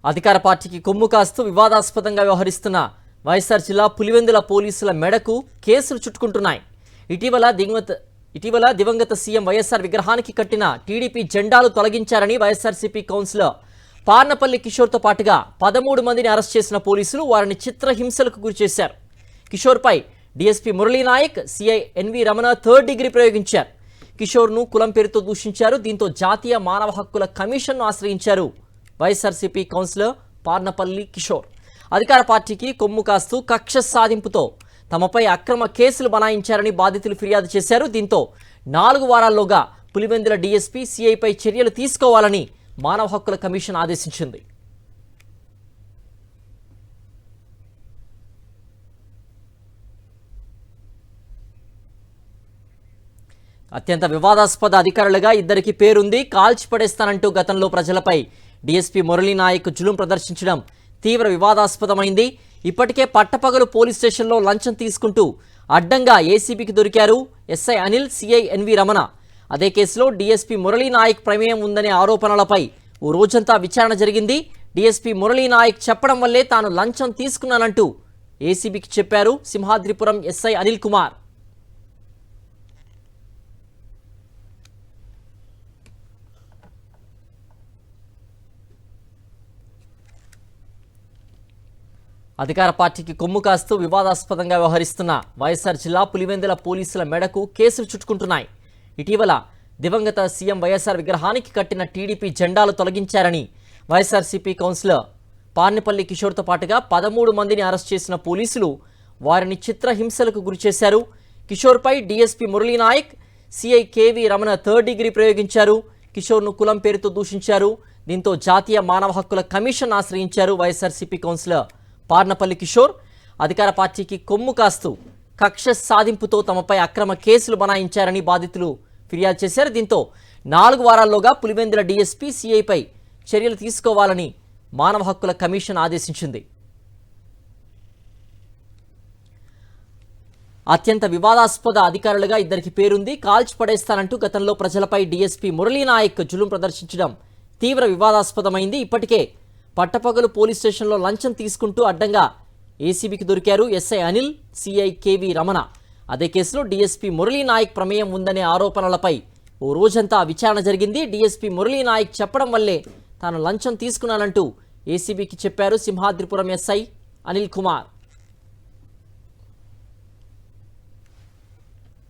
అధికార పార్టీకి కొమ్ము కాస్తూ వివాదాస్పదంగా వ్యవహరిస్తున్న వైఎస్ఆర్ జిల్లా పులివెందుల పోలీసుల మెడకు కేసులు చుట్టుకుంటున్నాయి. ఇటీవల దివంగత సీఎం వైఎస్ఆర్ విగ్రహానికి కట్టిన టీడీపీ జెండాలు తొలగించారని వైఎస్ఆర్సీపీ కౌన్సిలర్ పార్నపల్లి కిషోర్తో పాటుగా 13 మందిని అరెస్ట్ చేసిన పోలీసులు వారిని చిత్రహింసలకు గురిచేశారు. కిషోర్పై DSP Murali Naik, CI NV Ramana third degree ప్రయోగించారు. కిషోర్ను కులం పేరుతో దూషించారు. దీంతో జాతీయ మానవ హక్కుల కమిషన్ను ఆశ్రయించారు వైఎస్ఆర్సీపీ కౌన్సిలర్ పార్నపల్లి కిషోర్. అధికార పార్టీకి కొమ్ము కాస్తూ కక్ష సాధింపుతో తమపై అక్రమ కేసులు బనాయించారని బాధితులు ఫిర్యాదు చేశారు. దీంతో 4 వారాల్లోగా పులివెందుల డీఎస్పీ సిఐపై చర్యలు తీసుకోవాలని మానవ హక్కుల కమిషన్ ఆదేశించింది. అత్యంత వివాదాస్పద అధికారులుగా ఇద్దరికి పేరుంది. కాల్చి పడేస్తానంటూ గతంలో ప్రజలపై డీఎస్పీ మురళీనాయక్ జులుం ప్రదర్శించడం తీవ్ర వివాదాస్పదమైంది. ఇప్పటికే పట్టపగలు పోలీస్ స్టేషన్లో లంచం తీసుకుంటూ అడ్డంగా ఏసీబీకి దొరికారు SI Anil, CI NV Ramana. అదే కేసులో డీఎస్పీ మురళీనాయక్ ప్రమేయం ఉందనే ఆరోపణలపై ఓ రోజంతా విచారణ జరిగింది. డీఎస్పీ మురళీనాయక్ చెప్పడం వల్లే తాను లంచం తీసుకున్నానంటూ ఏసీబీకి చెప్పారు సింహాద్రిపురం ఎస్ఐ అనిల్ కుమార్. అధికార పార్టీకి కొమ్ము కాస్తూ వివాదాస్పదంగా వ్యవహరిస్తున్న వైఎస్ఆర్ జిల్లా పులివెందుల పోలీసుల మెడకు కేసులు చుట్టుకుంటున్నాయి. ఇటీవల దివంగత సీఎం వైఎస్ఆర్ విగ్రహానికి కట్టిన టీడీపీ జెండాలు తొలగించారని వైఎస్ఆర్సీపీ కౌన్సిలర్ పార్నపల్లి కిషోర్తో పాటుగా 13 మందిని అరెస్ట్ చేసిన పోలీసులు వారిని చిత్రహింసలకు గురిచేశారు. కిషోర్పై DSP Murali Naik, CI KV Ramana third degree ప్రయోగించారు. కిషోర్ను కులం పేరుతో దూషించారు. దీంతో జాతీయ మానవ హక్కుల కమిషన్ ఆశ్రయించారు వైఎస్ఆర్సీపీ కౌన్సిలర్ పార్నపల్లి కిషోర్. అధికార పార్టీకి కొమ్ము కాస్తూ కక్ష సాధింపుతో తమపై అక్రమ కేసులు బనాయించారని బాధితులు ఫిర్యాదు చేశారు. దీంతో 4 వారాల్లోగా పులివెందుల డీఎస్పీ సిఐపై చర్యలు తీసుకోవాలని మానవ హక్కుల కమిషన్ ఆదేశించింది. అత్యంత వివాదాస్పద అధికారులుగా ఇద్దరికి పేరుంది. కాల్చి పడేస్తానంటూ గతంలో ప్రజలపై డీఎస్పీ మురళీనాయక్ జులుం ప్రదర్శించడం తీవ్ర వివాదాస్పదమైంది. ఇప్పటికే పట్టపగలు పోలీస్ స్టేషన్లో లంచం తీసుకుంటూ అడ్డంగా ఏసీబీకి దొరికారు SI Anil, CI KV Ramana. అదే కేసులో డీఎస్పీ మురళీనాయక్ ప్రమేయం ఉందనే ఆరోపణలపై ఓ రోజంతా విచారణ జరిగింది. డీఎస్పీ మురళీనాయక్ చెప్పడం వల్లే తాను లంచం తీసుకున్నానంటూ ఏసీబీకి చెప్పారు సింహాద్రిపురం ఎస్ఐ అనిల్ కుమార్.